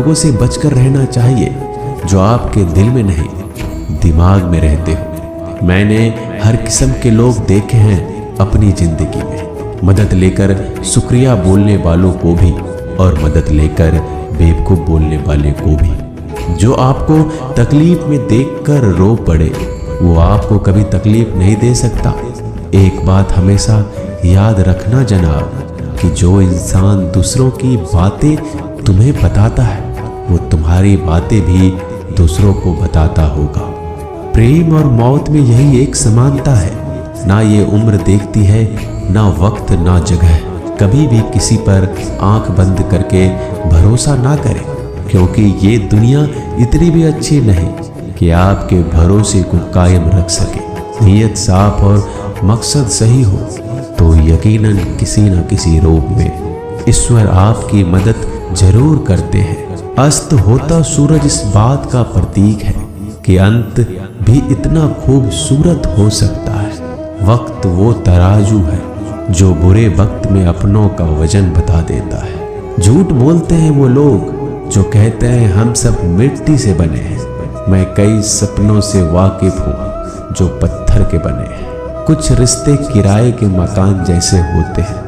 लोगों से बचकर रहना चाहिए जो आपके दिल में नहीं दिमाग में रहते हो। मैंने हर किस्म के लोग देखे हैं अपनी जिंदगी में, मदद लेकर शुक्रिया बोलने वालों को भी और मदद लेकर बेवकूफ़ बोलने वाले को भी। जो आपको तकलीफ में देखकर रो पड़े वो आपको कभी तकलीफ नहीं दे सकता। एक बात हमेशा याद रखना जनाब कि जो इंसान दूसरों की बातें तुम्हें बताता है वो तुम्हारी बातें भी दूसरों को बताता होगा। प्रेम और मौत में यही एक समानता है, ना ये उम्र देखती है, ना वक्त, ना जगह। कभी भी किसी पर आंख बंद करके भरोसा ना करें, क्योंकि ये दुनिया इतनी भी अच्छी नहीं कि आपके भरोसे को कायम रख सके। नीयत साफ और मकसद सही हो तो यकीनन किसी न किसी रूप में ईश्वर आपकी मदद जरूर करते हैं। अस्त होता सूरज इस बात का प्रतीक है कि अंत भी इतना खूबसूरत हो सकता है। वक्त वो तराजू है जो बुरे वक्त में अपनों का वजन बता देता है। झूठ बोलते हैं वो लोग जो कहते हैं हम सब मिट्टी से बने हैं। मैं कई सपनों से वाकिफ हूँ जो पत्थर के बने हैं। कुछ रिश्ते किराए के मकान जैसे होते हैं,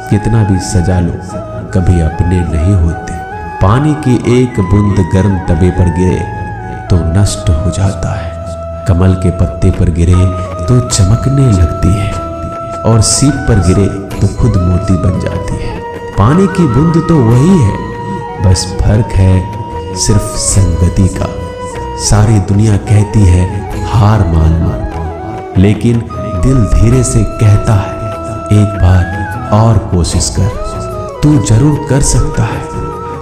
कितना भी सजा लो कभी अपने नहीं होते। पानी की एक बूंद गर्म तवे पर गिरे तो नष्ट हो जाता है, कमल के पत्ते पर गिरे तो चमकने लगती है और सीप पर गिरे तो खुद मोती बन जाती है। पानी की बूंद तो वही है, बस फर्क है सिर्फ संगति का। सारी दुनिया कहती है हार मान लो, लेकिन दिल धीरे से कहता है एक बार और कोशिश कर, तू जरूर कर सकता है।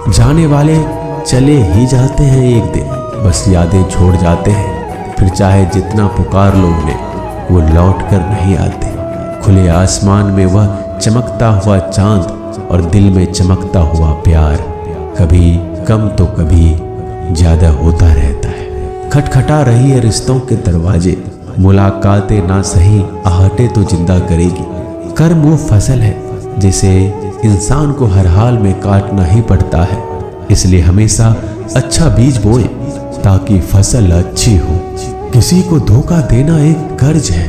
जाने वाले चले ही जाते हैं एक दिन, बस यादें छोड़ जाते हैं। फिर चाहे जितना पुकार लो उन्हें वो लौट कर नहीं आते। खुले आसमान में वह चमकता हुआ चांद और दिल में चमकता हुआ प्यार कभी कम तो कभी ज्यादा होता रहता है। खटखटा रही है रिश्तों के दरवाजे, मुलाकातें ना सही आहटें तो जिंदा करेगी। कर्म वो फसल है जिसे इंसान को हर हाल में काटना ही पड़ता है, इसलिए हमेशा अच्छा बीज बोए ताकि फसल अच्छी हो। किसी को धोखा देना एक कर्ज है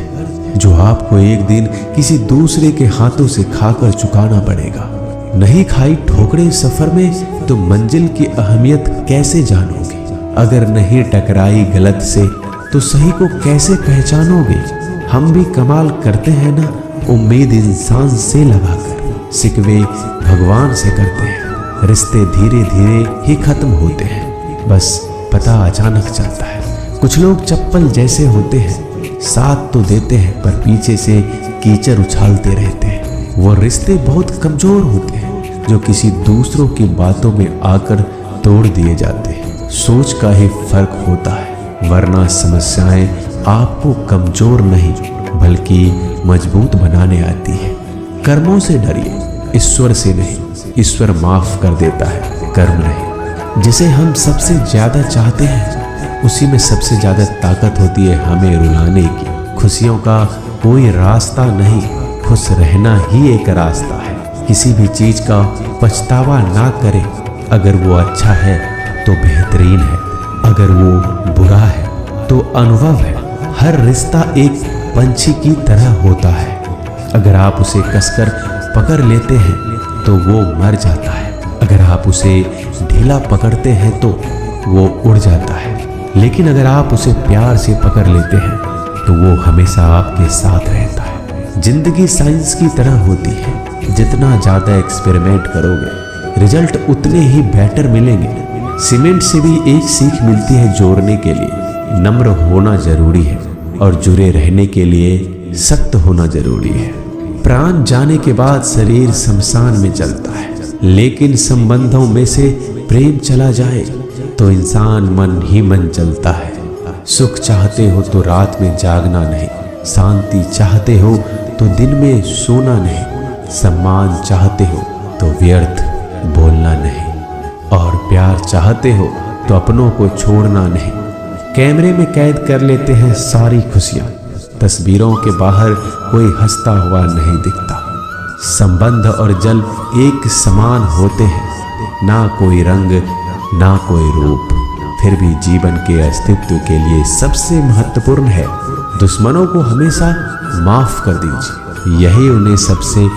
जो आपको एक दिन किसी दूसरे के हाथों से खाकर चुकाना पड़ेगा। नहीं खाई ठोकरें सफर में तो मंजिल की अहमियत कैसे जानोगे? अगर नहीं टकराई गलत से तो सही को कैसे पहचानोगे? हम भी कमाल करते हैं ना, उम्मीद इंसान से लगाकर सिकवे भगवान से करते हैं। रिश्ते धीरे धीरे ही खत्म होते हैं, बस पता अचानक चलता है। कुछ लोग चप्पल जैसे होते हैं, साथ तो देते हैं पर पीछे से कीचड़ उछालते रहते हैं। वो रिश्ते बहुत कमजोर होते हैं जो किसी दूसरों की बातों में आकर तोड़ दिए जाते हैं। सोच का ही फर्क होता है, वरना समस्याएं आपको कमजोर नहीं बल्कि मजबूत बनाने आती है। कर्मों से डरिए, ईश्वर से नहीं। ईश्वर माफ कर देता है, कर्म नहीं। जिसे हम सबसे ज्यादा चाहते हैं उसी में सबसे ज्यादा ताकत होती है हमें रुलाने की। खुशियों का कोई रास्ता नहीं, खुश रहना ही एक रास्ता है। किसी भी चीज का पछतावा ना करें, अगर वो अच्छा है तो बेहतरीन है, अगर वो बुरा है तो अनुभव है। हर रिश्ता एक पंछी की तरह होता है, अगर आप उसे कसकर पकड़ लेते हैं तो वो मर जाता है, अगर आप उसे ढीला पकड़ते हैं तो वो उड़ जाता है, लेकिन अगर आप उसे प्यार से पकड़ लेते हैं तो वो हमेशा आपके साथ रहता है। जिंदगी साइंस की तरह होती है, जितना ज़्यादा एक्सपेरिमेंट करोगे रिजल्ट उतने ही बेटर मिलेंगे। सीमेंट से भी एक सीख मिलती है जोड़ने के लिए नम्र होना जरूरी है और जुड़े रहने के लिए सख्त होना जरूरी है। प्राण जाने के बाद शरीर शमशान में चलता है, लेकिन संबंधों में से प्रेम चला जाए तो इंसान मन ही मन चलता है। सुख चाहते हो तो रात में जागना नहीं, शांति चाहते हो तो दिन में सोना नहीं, सम्मान चाहते हो तो व्यर्थ बोलना नहीं, और प्यार चाहते हो तो अपनों को छोड़ना नहीं। कैमरे में कैद कर लेते हैं सारी खुशियां, तस्वीरों के बाहर कोई हंसता हुआ नहीं दिखता। संबंध और जल एक समान होते हैं, ना कोई रंग ना कोई रूप, फिर भी जीवन के अस्तित्व के लिए सबसे महत्वपूर्ण है दुश्मनों को हमेशा माफ कर दीजिए। यही उन्हें सबसे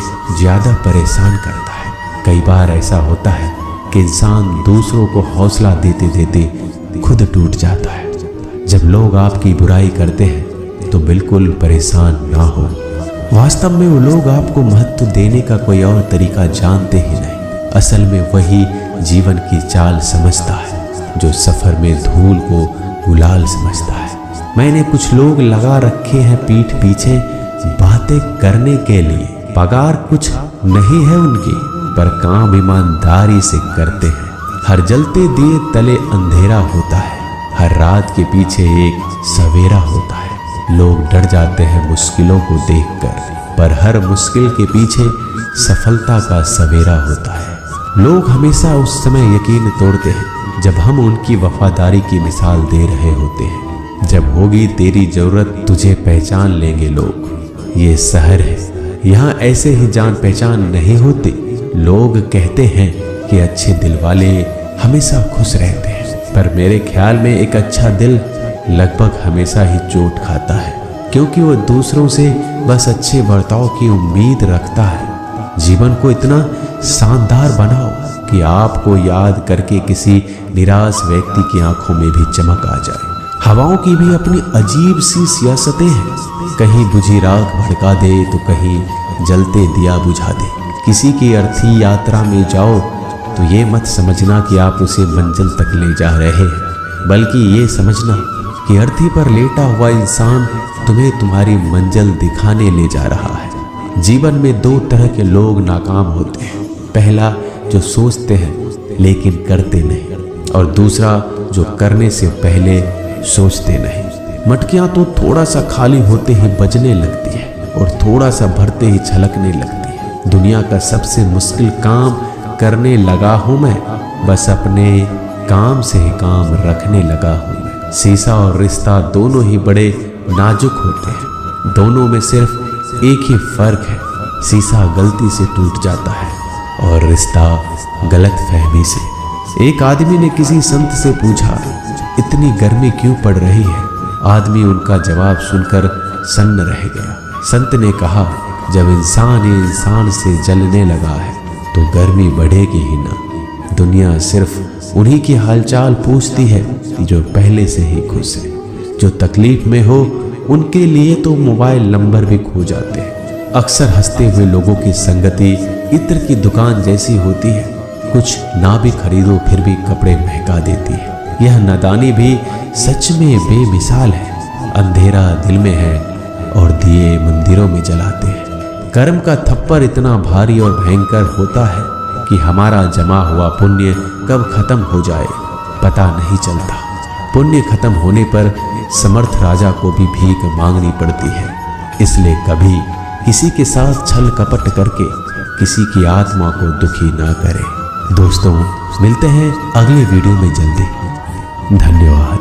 ज्यादा परेशान करता है। कई बार ऐसा होता है कि इंसान दूसरों को हौसला देते देते खुद टूट जाता है। जब लोग आपकी बुराई करते हैं तो बिल्कुल परेशान ना हो। वास्तव में वो लोग आपको महत्व देने का कोई और तरीका जानते ही नहीं। असल में वही जीवन की चाल समझता है जो सफर में धूल को गुलाल समझता है। मैंने कुछ लोग लगा रखे हैं पीठ पीछे बातें करने के लिए। पगार कुछ नहीं है उनकी, पर काम ईमानदारी से करते हैं। हर जलते दिए तले अंधेरा होता है, हर रात के पीछे एक सवेरा होता है। लोग डर जाते हैं मुश्किलों को देखकर, पर हर मुश्किल के पीछे सफलता का सवेरा होता है। लोग हमेशा उस समय यकीन तोड़ते हैं जब हम उनकी वफादारी की मिसाल दे रहे होते हैं। जब होगी तेरी जरूरत तुझे पहचान लेंगे लोग। ये शहर है, यहाँ ऐसे ही जान पहचान नहीं होती। लोग कहते हैं कि अच्छे दिल वाले हमेशा खुश रहते हैं, पर मेरे ख्याल में एक अच्छा दिल लगभग हमेशा ही चोट खाता है, क्योंकि वो दूसरों से बस अच्छे बर्ताव की उम्मीद रखता है। जीवन को इतना शानदार बनाओ कि आपको याद करके किसी निराश व्यक्ति की आंखों में भी चमक आ जाए। हवाओं की भी अपनी अजीब सी सियासतें हैं, कहीं बुझी राख भड़का दे तो कहीं जलते दिया बुझा दे। किसी की अर्थी यात्रा में जाओ तो ये मत समझना कि आप उसे मंजिल तक ले जा रहे हैं, बल्कि ये समझना कि अर्थी पर लेटा हुआ इंसान तुम्हें तुम्हारी मंजिल दिखाने ले जा रहा है। जीवन में दो तरह के लोग नाकाम होते हैं। पहला जो सोचते हैं लेकिन करते नहीं, और दूसरा जो करने से पहले सोचते नहीं। मटकियां तो थोड़ा सा खाली होते ही बजने लगती है और थोड़ा सा भरते ही छलकने लगती है। दुनिया का सबसे मुश्किल काम करने लगा हूं मैं, बस अपने काम से ही काम रखने लगा हूं मैं। शीशा और रिश्ता दोनों ही बड़े नाजुक होते हैं। दोनों में सिर्फ एक ही फर्क है, शीशा गलती से टूट जाता है और रिश्ता गलतफहमी से। एक आदमी ने किसी संत से पूछा, इतनी गर्मी क्यों पड़ रही है? आदमी उनका जवाब सुनकर सन्न रह गया। संत ने कहा, जब इंसान ही इंसान से जलने लगा है तो गर्मी बढ़ेगी ही ना। दुनिया सिर्फ उन्हीं की हालचाल पूछती है जो पहले से ही खुश है। जो तकलीफ में हो उनके लिए तो मोबाइल नंबर भी खो जाते हैं। अक्सर हंसते हुए लोगों की संगति इत्र की दुकान जैसी होती है, कुछ ना भी खरीदो फिर भी कपड़े महका देती है। यह नादानी भी सच में बेमिसाल है। अंधेरा दिल में है और दिए मंदिरों में जलाते हैं। कर्म का थप्पड़ इतना भारी और भयंकर होता है कि हमारा जमा हुआ पुण्य कब खत्म हो जाए पता नहीं चलता। पुण्य खत्म होने पर समर्थ राजा को भी भीख मांगनी पड़ती है। इसलिए कभी किसी के साथ छल कपट करके किसी की आत्मा को दुखी ना करें। दोस्तों, मिलते हैं अगले वीडियो में जल्दी। धन्यवाद।